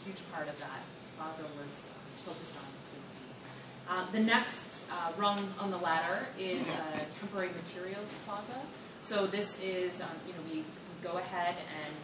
huge part of that plaza was focused on safety. The next rung on the ladder is a temporary materials plaza. So this is, we go ahead and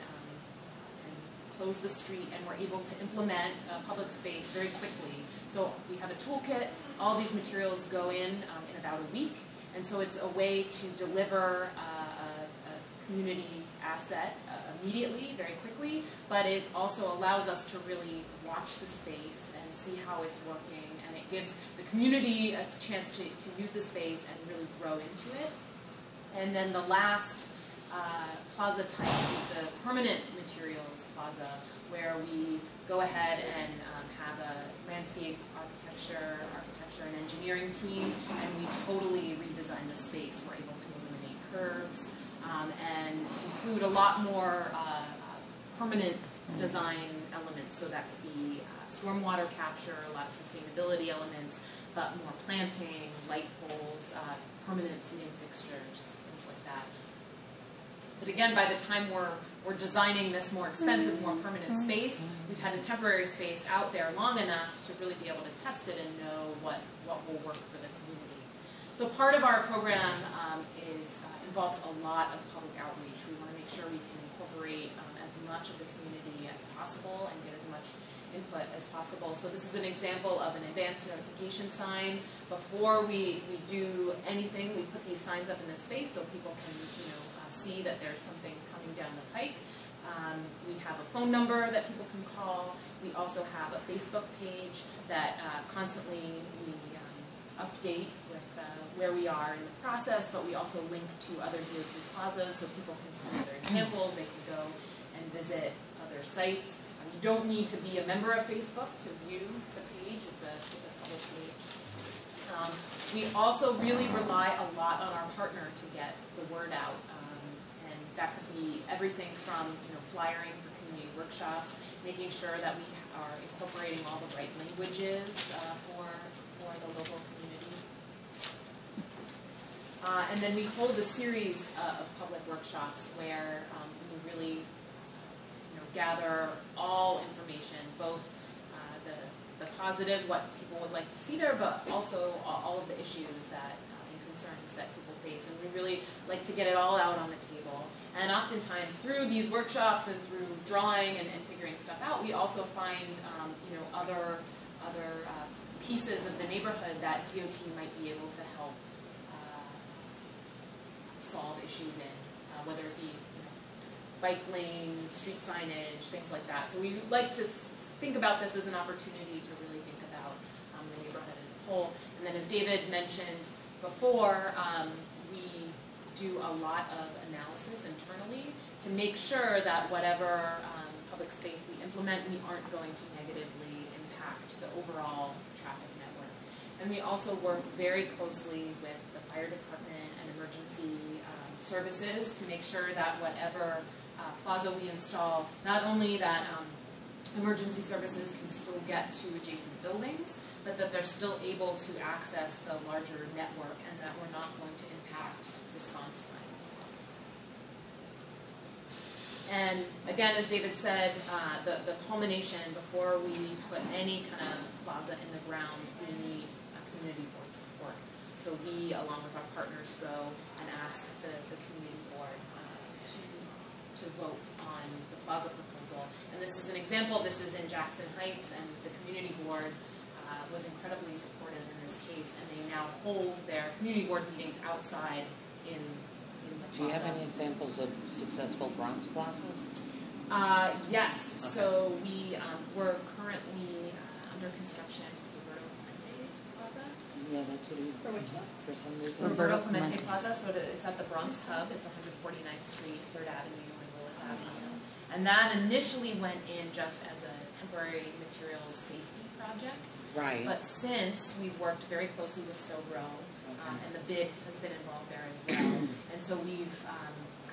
close the street, and we're able to implement public space very quickly. So we have a toolkit. All these materials go in about a week, and so it's a way to deliver a community asset immediately, very quickly, but it also allows us to really watch the space and see how it's working, and it gives the community a chance to use the space and really grow into it. And then the last plaza type is the permanent materials plaza, where we go ahead and have a landscape architecture and engineering team, and we totally redesign the space. We're able to eliminate curves and include a lot more permanent design elements. So that could be stormwater capture, a lot of sustainability elements, but more planting, light poles, permanent seating fixtures, things like that. But again, by the time we're designing this more expensive, more permanent space, we've had a temporary space out there long enough to really be able to test it and know what will work for the community. So part of our program involves a lot of public outreach. We want to make sure we can incorporate as much of the community as possible and get as much input as possible. So this is an example of an advanced notification sign. Before we do anything, we put these signs up in the space so people can see that there's something coming down the pike. We have a phone number that people can call. We also have a Facebook page that constantly we update with where we are in the process, but we also link to other DOT plazas so people can see other examples. They can go and visit other sites. You don't need to be a member of Facebook to view the page. It's a public page. We also really rely a lot on our partner to get the word out. And that could be everything from flyering for community workshops, making sure that we are incorporating all the right languages for the local community. And then we hold a series of public workshops where we really gather all information, both the positive, what people would like to see there, but also all of the issues and concerns that people face. And we really like to get it all out on the table. And oftentimes through these workshops and through drawing and figuring stuff out, we also find other pieces of the neighborhood that DOT might be able to help solve issues in, whether it be bike lane, street signage, things like that. So we like to think about this as an opportunity to really think about the neighborhood as a whole. And then as David mentioned before, we do a lot of analysis internally to make sure that whatever public space we implement, we aren't going to negatively impact the overall traffic network. And we also work very closely with the fire department and emergency services to make sure that whatever plaza we install, not only that emergency services can still get to adjacent buildings, but that they're still able to access the larger network and that we're not going to impact response times. And again, as David said, the culmination, before we put any kind of plaza in the ground, we need community board support. So we, along with our partners, go and ask the community board to vote on the plaza proposal. And this is an example. This is in Jackson Heights, and the community board was incredibly supportive in this case, and they now hold their community board meetings outside in the plaza. Do you have any examples of successful bronze plazas? Yes. Okay. So we're currently under construction for the Clemente Plaza. Yeah, that's what For which one? For some reason. Roberto Clemente Plaza. So it's at the Bronx Hub. It's 149th Street, 3rd Avenue, and Willis Avenue. And that initially went in just as a temporary materials safety project. Right. But since we've worked very closely with SoBro, and the bid has been involved there as well, and so we've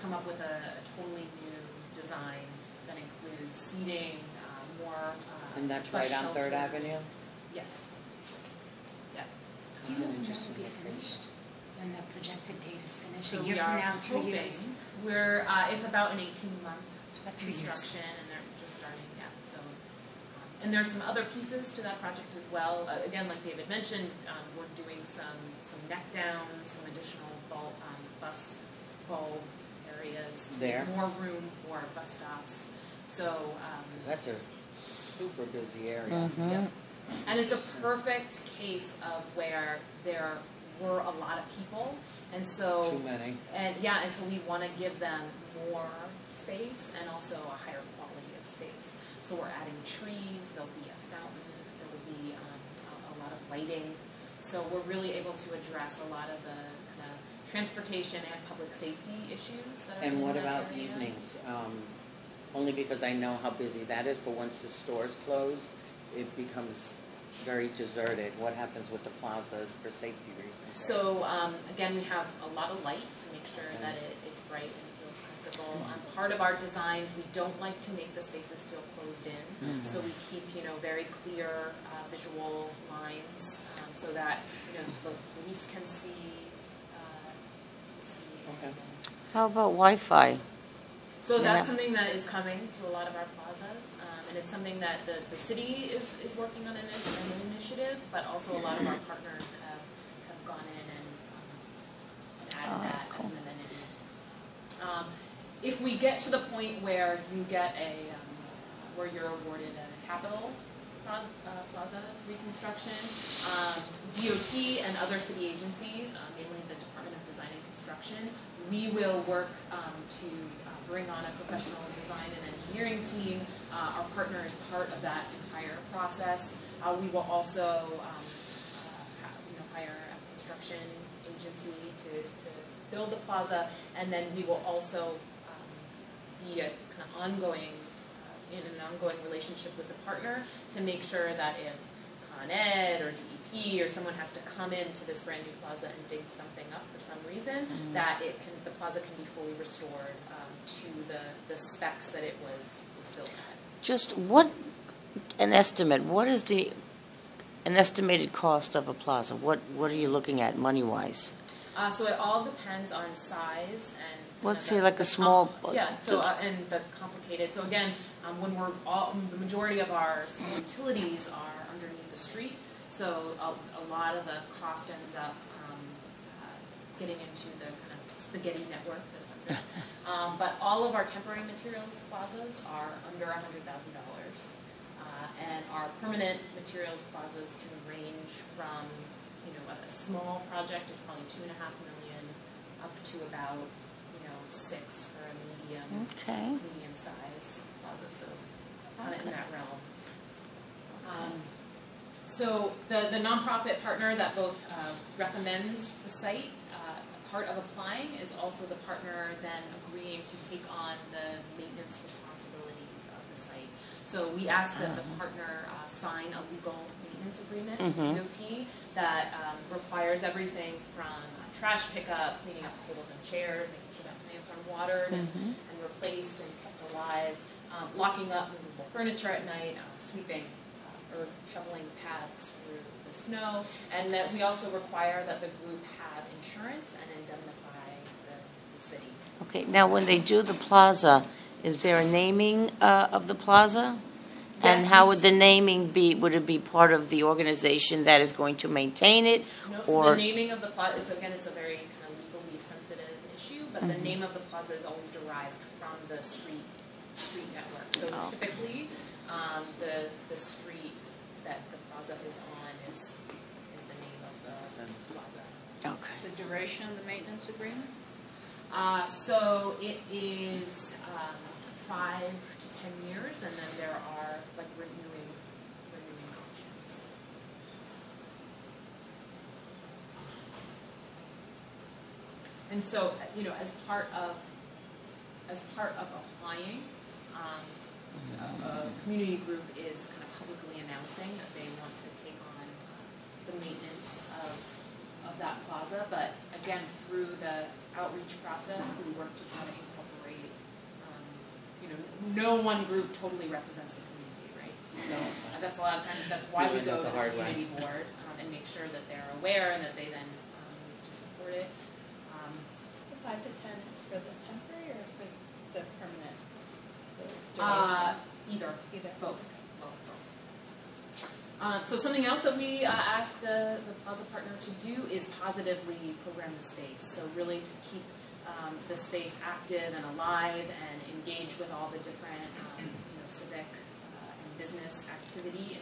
come up with a totally new design that includes seating, more and that's right on 3rd Avenue? Yes. Yeah. Do you know when this will be finished? When the projected date is finished? So a year from now, 2 years? It's about an 18-month construction, and they're just starting, yeah. So And there's some other pieces to that project as well. Again, like David mentioned, we're doing some neck downs, some additional bus bulb areas, to make more room for bus stops. So 'cause that's a super busy area. Mm-hmm. yep. And it's a perfect case of where there were a lot of people, and so Too many. and so we want to give them more space and also a higher quality of space. So we're adding trees, there'll be a fountain, there will be a lot of lighting. So we're really able to address a lot of the kind of transportation and public safety issues that are And in what that about area. evenings? Only because I know how busy that is, but once the stores close, it becomes very deserted. What happens with the plazas for safety reasons? So again, we have a lot of light to make sure that it's bright and feels comfortable. Part of our designs, we don't like to make the spaces feel closed in, so we keep very clear visual lines so that the police can see. Okay. How about Wi-Fi? So that's something that is coming to a lot of our plazas, and it's something that the city is working on an initiative, but also a lot of our partners have gone in and added that as an amenity. If we get to the point where you get where you're awarded a capital plaza reconstruction, DOT and other city agencies, mainly the Department of Design and Construction, we will work to bring on a professional design and engineering team. Our partner is part of that entire process. We will also hire a construction agency to build the plaza, and then we will also be a kind of ongoing in an ongoing relationship with the partner to make sure that if Con Ed or DEP or someone has to come into this brand new plaza and dig something up for some reason, that the plaza can be fully restored to the specs that it was built at. Just what an estimate? What is an estimated cost of a plaza? What are you looking at money-wise? So it all depends on size and. Let's say like a small. And the complicated. So again, when the majority of our utilities are underneath the street, so a lot of the cost ends up getting into the kind of spaghetti network that's under. But all of our temporary materials plazas are under $100,000, and our permanent materials plazas can range from a small project is probably $2.5 million up to about 6 for a medium size plaza, so kind of in that realm. So the nonprofit partner that both recommends the site, part of applying is also the partner then agreeing to take on the maintenance responsibilities of the site. So we ask that the partner sign a legal maintenance agreement with DOT that requires everything from trash pickup, cleaning up tables and chairs, making sure that plants are watered and replaced and kept alive, locking up movable furniture at night, sweeping or shoveling paths through the snow, and that we also require that the group have insurance and indemnify the city. Okay, now when they do the plaza, is there a naming of the plaza? Yes, and how would the naming be? Would it be part of the organization that is going to maintain it? No, or so the naming of the plaza, it's a very kind of legally sensitive issue, but the name of the plaza is always derived from the street network. So typically, the street that the plaza is on is the name of the plaza. Okay. The duration of the maintenance agreement? So it is 5 to 10 years, and then there are renewing options. And so as part of applying, a community group is kind of publicly announcing that they want to take on the maintenance of that plaza. But again, through the outreach process, we work to try to incorporate. No one group totally represents the community, right? So that's a lot of times. That's why we go to the community board and make sure that they're aware and that they then move to support it. The 5 to 10 is for the temporary or for the permanent? The duration? Either. Either. Both. So something else that we ask the Plaza partner to do is positively program the space. So really to keep the space active and alive and engage with all the different civic and business activity